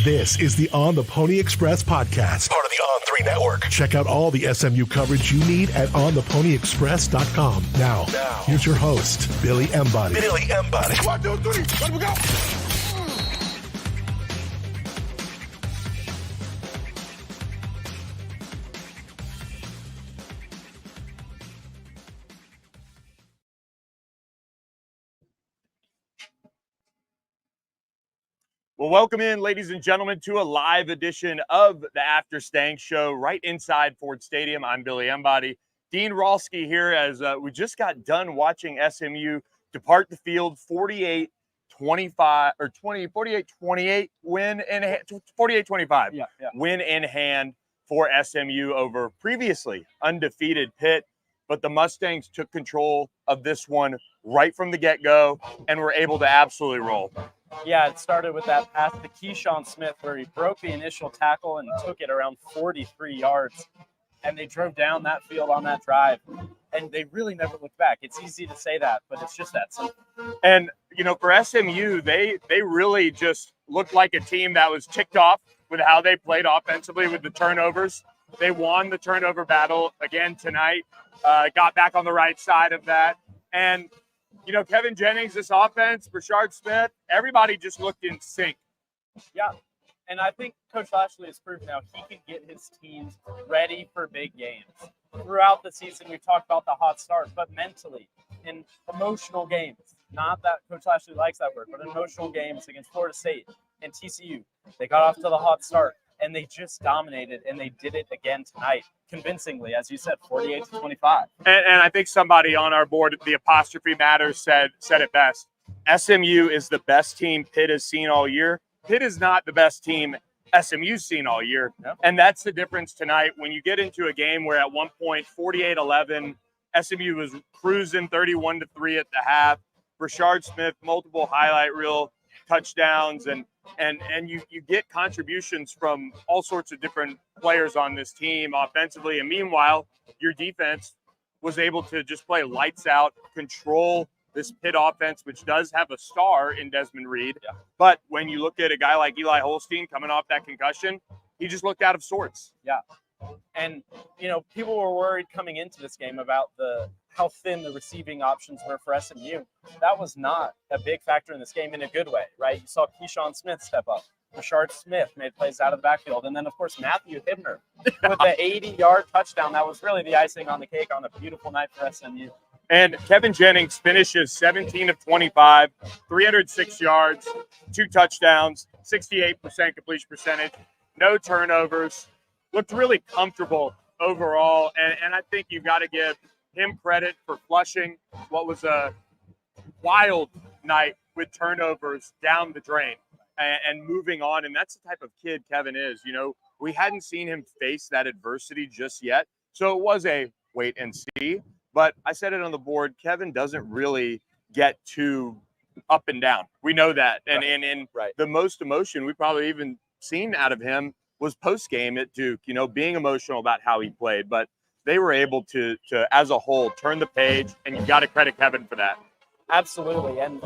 This is the On the Pony Express podcast, part of the On3 network. Check out all the SMU coverage you need at ontheponyexpress.com. Now, here's your host, Billy Embody. Billy Embody. 1, 2, 3, let me go. Well, welcome in, ladies and gentlemen, to a live edition of the After Stangs Show right inside Ford Stadium. I'm Billy Embody. Dean Ralsky here as we just got done watching SMU depart the field 48-25 or 48-28 win in 48-25 win in hand for SMU over previously undefeated Pitt. But the Mustangs took control of this one right from the get-go and were able to absolutely roll. Yeah, it started with that pass to Keyshawn Smith where he broke the initial tackle and took it around 43 yards. And they drove down that field on that drive. And they really never looked back. It's easy to say that, but it's just that simple. And, you know, for SMU, they really just looked like a team that was ticked off with how they played offensively with the turnovers. They won the turnover battle again tonight, got back on the right side of that. And, you know, Kevin Jennings, this offense, Brashard Smith, everybody just looked in sync. Yeah, and I think Coach Lashley has proved now he can get his teams ready for big games. Throughout the season, we've talked about the hot start, but mentally, in emotional games, not that Coach Lashley likes that word, but emotional games against Florida State and TCU, they got off to the hot start, and they just dominated, and they did it again tonight. Convincingly, as you said, 48-25. And I think somebody on our board, the apostrophe matters, said it best. SMU is the best team Pitt has seen all year. Pitt is not the best team SMU's seen all year. Yep. And that's the difference tonight. When you get into a game where at one point, 48-11, SMU was cruising 31-3 at the half. Brashard Smith, multiple highlight reel touchdowns, and you get contributions from all sorts of different players on this team offensively. And meanwhile, your defense was able to just play lights out, control this Pitt offense, which does have a star in Desmond Reed. Yeah. But when you look at a guy like Eli Holstein coming off that concussion, he just looked out of sorts. Yeah. And, you know, people were worried coming into this game about how thin the receiving options were for SMU. That was not a big factor in this game in a good way, right? You saw Keyshawn Smith step up. Brashard Smith made plays out of the backfield. And then, of course, Matthew Hibner with the 80-yard touchdown. That was really the icing on the cake on a beautiful night for SMU. And Kevin Jennings finishes 17 of 25, 306 yards, 2 touchdowns, 68% completion percentage, no turnovers. Looked really comfortable overall. And I think you've got to give him credit for flushing what was a wild night with turnovers down the drain and moving on. And that's the type of kid Kevin is. You know, we hadn't seen him face that adversity just yet. So it was a wait and see. But I said it on the board, Kevin doesn't really get too up and down. We know that. And the most emotion we probably even seen out of him was post-game at Duke, you know, being emotional about how he played. But they were able to as a whole, turn the page, and you got to credit Kevin for that. Absolutely. And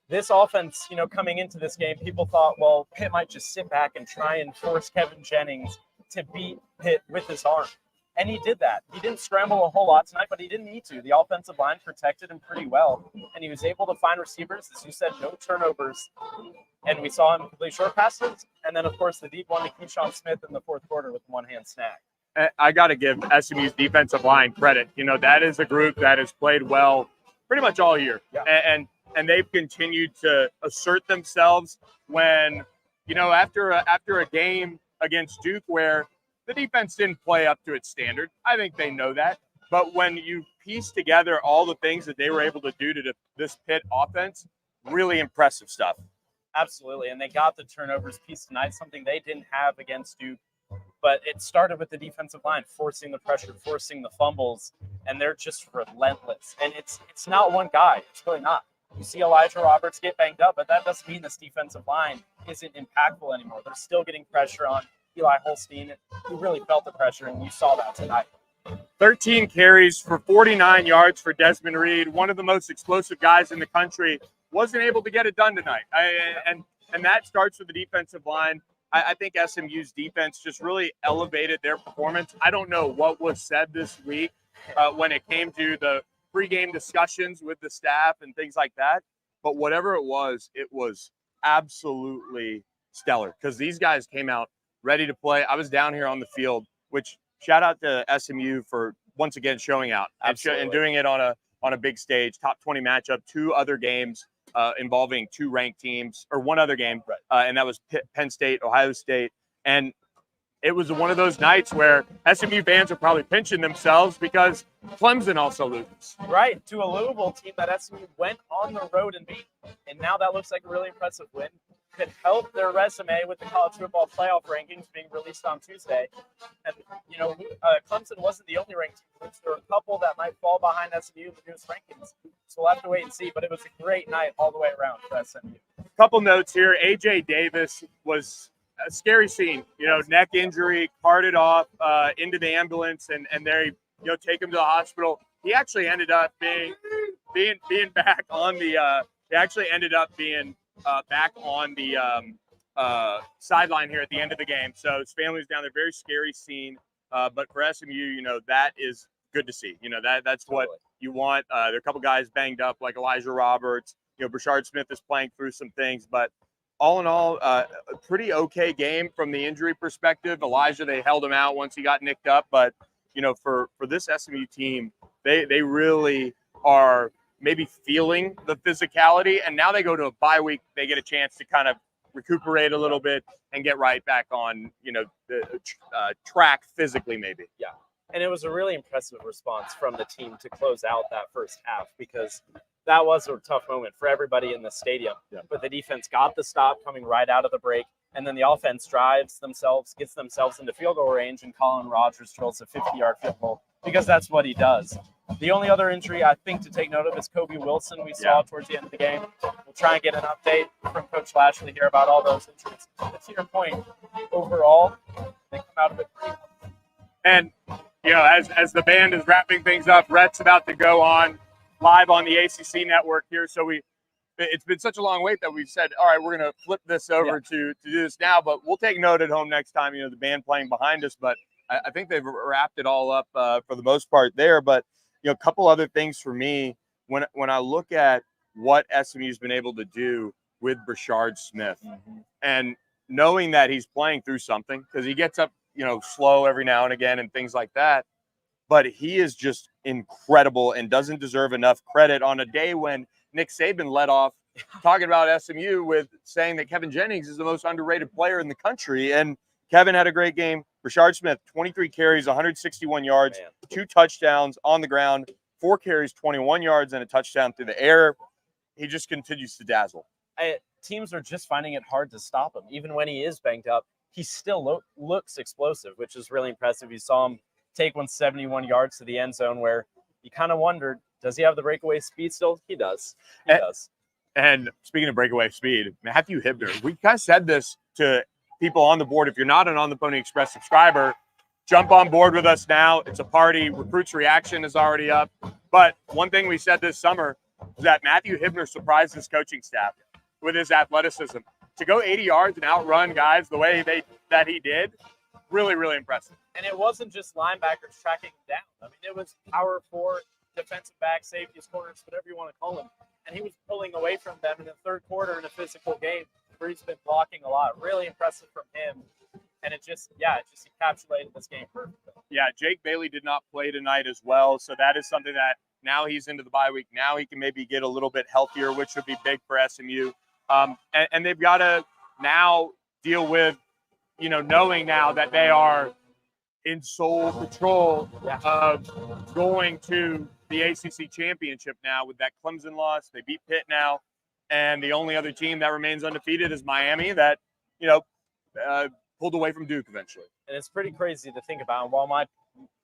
this offense, you know, coming into this game, people thought, well, Pitt might just sit back and try and force Kevin Jennings to beat Pitt with his arm. And he did that. He didn't scramble a whole lot tonight, but he didn't need to. The offensive line protected him pretty well. And he was able to find receivers, as you said, no turnovers. And we saw him complete short passes. And then, of course, the deep one to Keyshawn Smith in the fourth quarter with one-hand snag. I got to give SMU's defensive line credit. You know, that is a group that has played well pretty much all year. Yeah. And they've continued to assert themselves when, you know, after a game against Duke where the defense didn't play up to its standard. I think they know that. But when you piece together all the things that they were able to do to this Pitt offense, really impressive stuff. Absolutely. And they got the turnovers piece tonight, something they didn't have against Duke. But it started with the defensive line, forcing the pressure, forcing the fumbles, and they're just relentless. And it's not one guy. It's really not. You see Elijah Roberts get banged up, but that doesn't mean this defensive line isn't impactful anymore. They're still getting pressure on Eli Holstein. He really felt the pressure, and you saw that tonight. 13 carries for 49 yards for Desmond Reed, one of the most explosive guys in the country, wasn't able to get it done tonight. And that starts with the defensive line. I think SMU's defense just really elevated their performance. I don't know what was said this week when it came to the pregame discussions with the staff and things like that. But whatever it was absolutely stellar because these guys came out ready to play. I was down here on the field, which shout out to SMU for once again showing out and doing it on a big stage, top 20 matchup, 2 other games involving 2 ranked teams, or 1 other game, and that was Penn State, Ohio State. And it was one of those nights where SMU fans are probably pinching themselves because Clemson also loses. Right, to a Louisville team that SMU went on the road and beat. And now that looks like a really impressive win. Could help their resume with the college football playoff rankings being released on Tuesday. And, Clemson wasn't the only ranked team. There were a couple that might fall behind SMU in the newest rankings. So we'll have to wait and see. But it was a great night all the way around for SMU. Couple notes here. A.J. Davis was a scary scene. Neck injury, carted off into the ambulance, and they take him to the hospital. He actually ended up being back on the. He actually ended up being back on the sideline here at the end of the game. So his family was down there. Very scary scene. But for SMU, that is good to see. That's what you want. There are a couple guys banged up like Elijah Roberts. Brashard Smith is playing through some things, but all in all, a pretty okay game from the injury perspective. Elijah, they held him out once he got nicked up, but for this SMU team, they really are maybe feeling the physicality, and now they go to a bye week. They get a chance to kind of recuperate a little bit and get right back on the track physically maybe. Yeah. And it was a really impressive response from the team to close out that first half because that was a tough moment for everybody in the stadium. Yeah. But the defense got the stop coming right out of the break, and then the offense gets themselves into field goal range, and Colin Rogers drills a 50-yard field goal because that's what he does. The only other injury I think to take note of is Kobe Wilson we saw towards the end of the game. We'll try and get an update from Coach Lashley here about all those injuries. But to your point, overall, they come out of it pretty well. And, as the band is wrapping things up, Rhett's about to go on live on the ACC network here. So it's been such a long wait that we've said, all right, we're going to flip this over to do this now, but we'll take note at home next time, the band playing behind us. But I think they've wrapped it all up for the most part there. But, a couple other things for me, when I look at what SMU's been able to do with Brashard Smith and knowing that he's playing through something because he gets up, slow every now and again and things like that. But he is just incredible and doesn't deserve enough credit on a day when Nick Saban led off talking about SMU with saying that Kevin Jennings is the most underrated player in the country. And Kevin had a great game. Brashard Smith, 23 carries, 161 yards, 2 touchdowns on the ground, 4 carries, 21 yards, and a touchdown through the air. He just continues to dazzle. Teams are just finding it hard to stop him. Even when he is banged up, he still looks explosive, which is really impressive. You saw him take 171 yards to the end zone where you kind of wondered, does he have the breakaway speed still? He does. He does. And speaking of breakaway speed, Matthew Hibner, we kind of said this to people on the board. If you're not an On the Pony Express subscriber, jump on board with us now. It's a party. Recruits Reaction is already up. But one thing we said this summer is that Matthew Hibner surprised his coaching staff with his athleticism. To go 80 yards and outrun guys the way that he did, really, really impressive. And it wasn't just linebackers tracking him down. I mean, it was power forward, defensive back, safeties, corners, whatever you want to call them. And he was pulling away from them in the third quarter in a physical game where he's been blocking a lot. Really impressive from him. And it just encapsulated this game perfectly. Yeah, Jake Bailey did not play tonight as well. So that is something that now he's into the bye week. Now he can maybe get a little bit healthier, which would be big for SMU. And they've got to now deal with, knowing now that they are in sole control of going to the ACC championship now with that Clemson loss. They beat Pitt now. And the only other team that remains undefeated is Miami that, pulled away from Duke eventually. And it's pretty crazy to think about. And while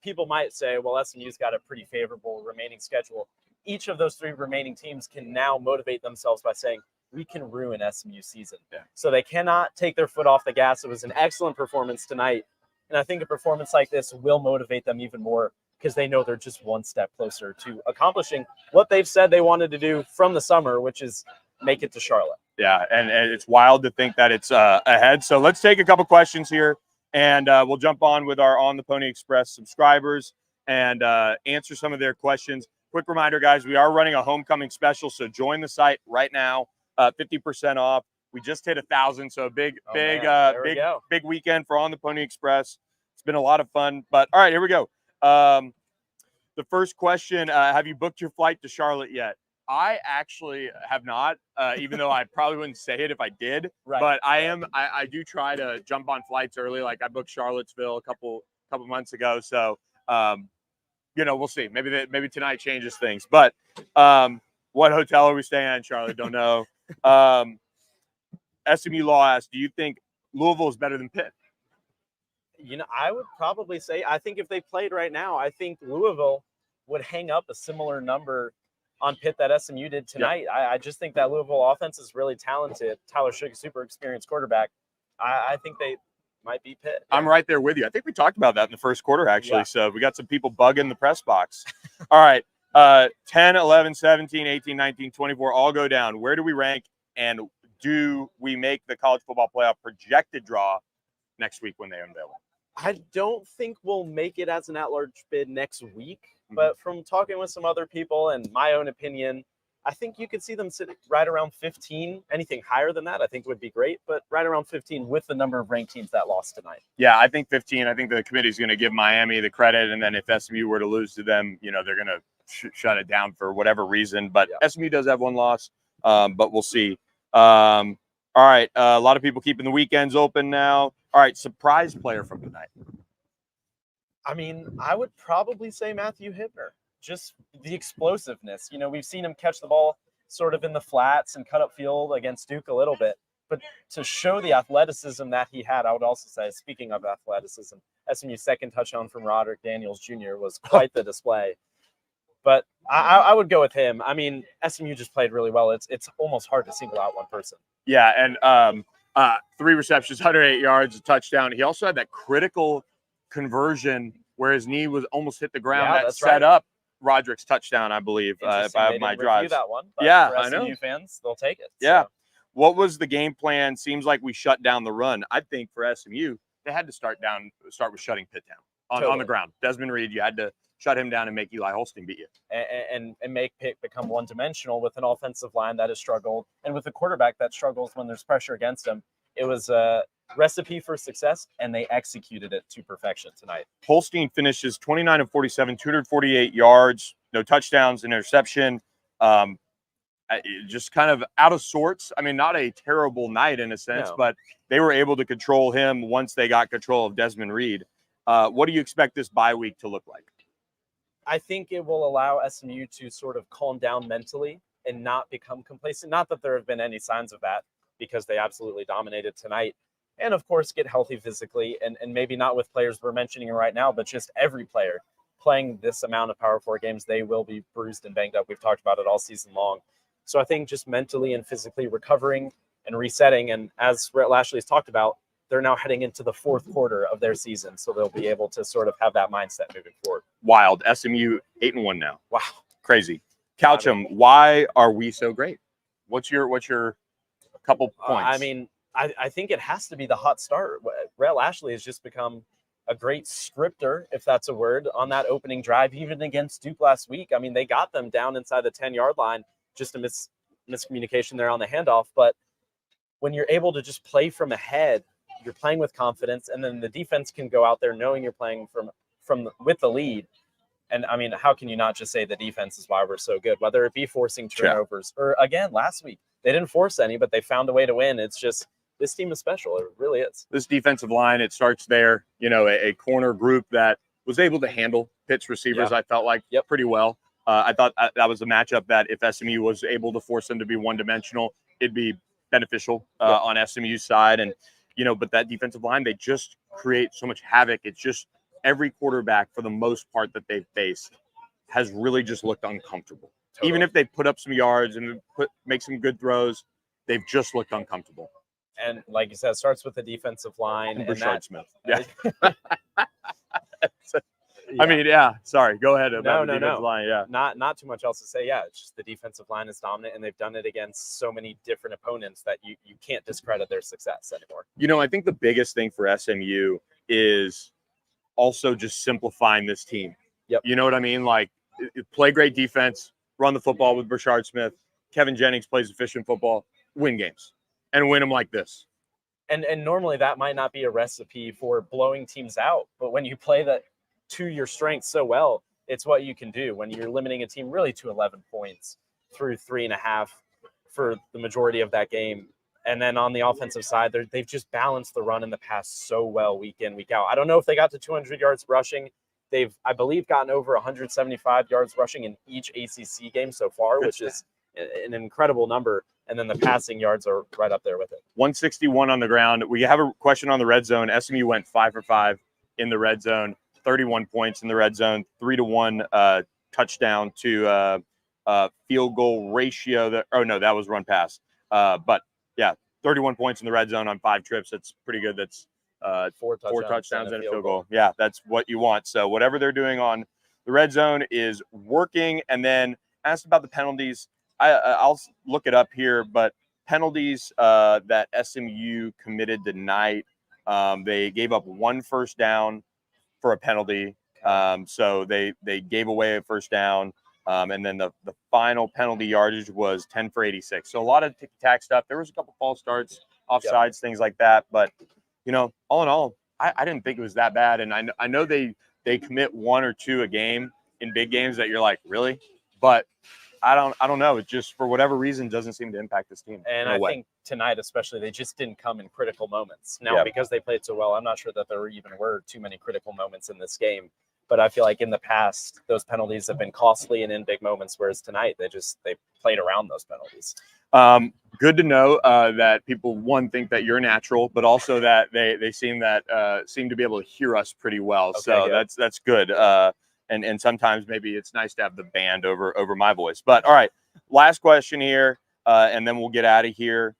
people might say, well, SMU's got a pretty favorable remaining schedule, each of those 3 remaining teams can now motivate themselves by saying, we can ruin SMU season. Yeah. So they cannot take their foot off the gas. It was an excellent performance tonight. And I think a performance like this will motivate them even more because they know they're just one step closer to accomplishing what they've said they wanted to do from the summer, which is make it to Charlotte. Yeah, and it's wild to think that it's ahead. So let's take a couple questions here, and we'll jump on with our On the Pony Express subscribers and answer some of their questions. Quick reminder, guys, we are running a homecoming special, so join the site right now, 50% off. We just hit 1,000, so big weekend for On the Pony Express. It's been a lot of fun, but all right, here we go. The first question, have you booked your flight to Charlotte yet? I actually have not, even though I probably wouldn't say it if I did. Right. But I do try to jump on flights early. Like I booked Charlottesville a couple months ago. So, we'll see. Maybe tonight changes things. But what hotel are we staying at in Charlotte? Don't know. SMU Law asks, do you think Louisville is better than Pitt? I would probably say, I think if they played right now, I think Louisville would hang up a similar number on Pitt that SMU did tonight. Yep. I just think that Louisville offense is really talented. Tyler Shook, super experienced quarterback. I think they might be Pitt. I'm right there with you. I think we talked about that in the first quarter, actually. Yeah. So we got some people bugging the press box. All right. 10, 11, 17, 18, 19, 24, all go down. Where do we rank, and do we make the college football playoff projected draw next week when they unveil it? I don't think we'll make it as an at-large bid next week, but from talking with some other people and my own opinion, I think you could see them sitting right around 15. Anything higher than that, I think would be great, but right around 15 with the number of ranked teams that lost tonight. Yeah, I think 15. I think the committee's going to give Miami the credit, and then if SMU were to lose to them, they're going to shut it down for whatever reason. But yeah. SMU does have one loss, but we'll see. All right, a lot of people keeping the weekends open now. All right, surprise player from tonight. I mean, I would probably say Matthew Hibbner. Just the explosiveness. We've seen him catch the ball sort of in the flats and cut up field against Duke a little bit. But to show the athleticism that he had, I would also say, speaking of athleticism, SMU's second touchdown from Roderick Daniels Jr. was quite the display. But I would go with him. I mean, SMU just played really well. It's almost hard to single out one person. Yeah, and 3 receptions, 108 yards, a touchdown. He also had that critical conversion where his knee was almost hit the ground. Yeah, that set up Roderick's touchdown, I believe, if I have my drives. That one, yeah, for SMU I know. Fans, they'll take it. Yeah. So. What was the game plan? Seems like we shut down the run. I think for SMU, they had to start with shutting Pitt down on the ground. Desmond Reed, you had to shut him down and make Eli Holstein beat you. And make Pitt become one-dimensional with an offensive line that has struggled and with a quarterback that struggles when there's pressure against him. It was a recipe for success, and they executed it to perfection tonight. Holstein finishes 29 of 47, 248 yards, no touchdowns, an interception. Just kind of out of sorts. I mean, not a terrible night in a sense, but they were able to control him once they got control of Desmond Reed. What do you expect this bye week to look like? I think it will allow SMU to sort of calm down mentally and not become complacent. Not that there have been any signs of that, because they absolutely dominated tonight. And, of course, get healthy physically, and maybe not with players we're mentioning right now, but just every player playing this amount of Power 4 games, they will be bruised and banged up. We've talked about it all season long. So I think just mentally and physically recovering and resetting, and as Rhett Lashley has talked about, they're now heading into the 4th quarter of their season, so they'll be able to sort of have that mindset moving forward. Wild. SMU 8-1 now. Wow. Crazy. Coucham, why are we so great? What's your couple points? I mean, I think it has to be the hot start. Rhett Lashley has just become a great scripter, if that's a word, on that opening drive, even against Duke last week. I mean, they got them down inside the 10-yard line, just a miscommunication there on the handoff. But when you're able to just play from ahead, you're playing with confidence, and then the defense can go out there knowing you're playing with the lead. And I mean, how can you not just say the defense is why we're so good, whether it be forcing turnovers or, again, last week, they didn't force any, but they found a way to win. It's just, this team is special. It really is. This defensive line, it starts there, a corner group that was able to handle Pitt's receivers, I felt like, pretty well. I thought that was a matchup that if SMU was able to force them to be one-dimensional, it'd be beneficial on SMU's side. And, but that defensive line, they just create so much havoc. It's just every quarterback, for the most part, that they've faced has really just looked uncomfortable. Totally. Even if they put up some yards and make some good throws, they've just looked uncomfortable. And like you said, it starts with the defensive line. And Smith. Yeah. I mean, yeah. Sorry, go ahead about the No. defensive line. Yeah, Not too much else to say. Yeah, it's just the defensive line is dominant, and they've done it against so many different opponents that you can't discredit their success anymore. I think the biggest thing for SMU is also just simplifying this team. Yep. You know what I mean? Like, play great defense, run the football with Brashard Smith. Kevin Jennings plays efficient football, win games, and win them like this. And normally that might not be a recipe for blowing teams out, but when you play that to your strengths so well, it's what you can do when you're limiting a team really to 11 points through 3.5 for the majority of that game. And then on the offensive side, they've just balanced the run and the pass so well week in, week out. I don't know if they got to 200 yards rushing. They've, I believe, gotten over 175 yards rushing in each ACC game so far, which is an incredible number. And then the passing yards are right up there with it. 161 on the ground. We have a question on the red zone. SMU went 5 for 5 in the red zone, 31 points in the red zone, 3-1 touchdown to field goal ratio. That was run pass. But yeah, 31 points in the red zone on 5 trips. That's pretty good. That's four touchdowns and a field goal. Yeah, that's what you want. So whatever they're doing on the red zone is working. And then asked about the penalties. I'll look it up here, but penalties that SMU committed tonight, they gave up 1 first down for a penalty. So they gave away a first down. And then the final penalty yardage was 10 for 86. So a lot of ticky-tack stuff. There was a couple false starts, offsides, things like that. But, all in all, I didn't think it was that bad. And I know they commit 1 or 2 a game in big games that you're like, really? But I don't know. It just, for whatever reason, doesn't seem to impact this team. And I think tonight, especially, they just didn't come in critical moments. Now, because they played so well, I'm not sure that there even were too many critical moments in this game. But I feel like in the past, those penalties have been costly and in big moments, whereas tonight they played around those penalties. Good to know that people, one, think that you're natural, but also that they seem to be able to hear us pretty well. Okay, so good. That's good. And sometimes maybe it's nice to have the band over my voice. But all right, last question here, and then we'll get out of here.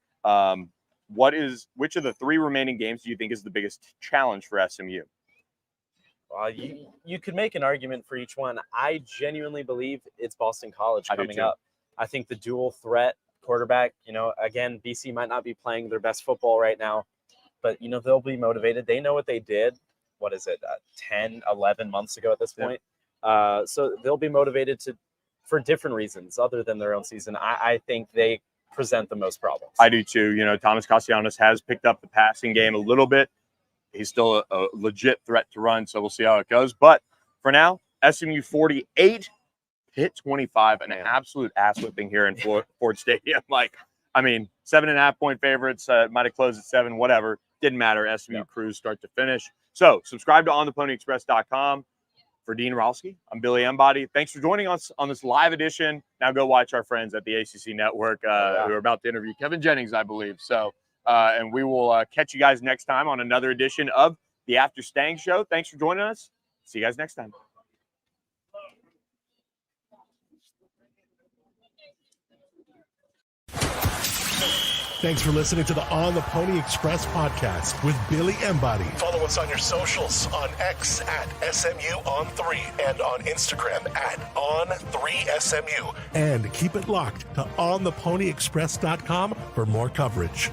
Which of the 3 remaining games do you think is the biggest challenge for SMU? You could make an argument for each one. I genuinely believe it's Boston College coming up. I think the dual threat quarterback, again, BC might not be playing their best football right now, but, they'll be motivated. They know what they did. What is it? 10, 11 months ago at this point. So they'll be motivated for different reasons other than their own season. I think they present the most problems. I do too. Thomas Castellanos has picked up the passing game a little bit. He's still a legit threat to run, so we'll see how it goes. But for now, SMU 48, Pitt 25, an absolute ass whipping here in Ford Stadium. 7.5-point favorites. Might have closed at 7, whatever. Didn't matter. SMU cruise start to finish. So subscribe to ontheponyexpress.com. For Dean Ralsky, I'm Billy Embody. Thanks for joining us on this live edition. Now go watch our friends at the ACC Network who are about to interview Kevin Jennings, I believe. So, and we will catch you guys next time on another edition of the After Stangs Show. Thanks for joining us. See you guys next time. Thanks for listening to the On the Pony Express podcast with Billy Embody. Follow us on your socials on X at SMU on3 and on Instagram at on3SMU. And keep it locked to ontheponyexpress.com for more coverage.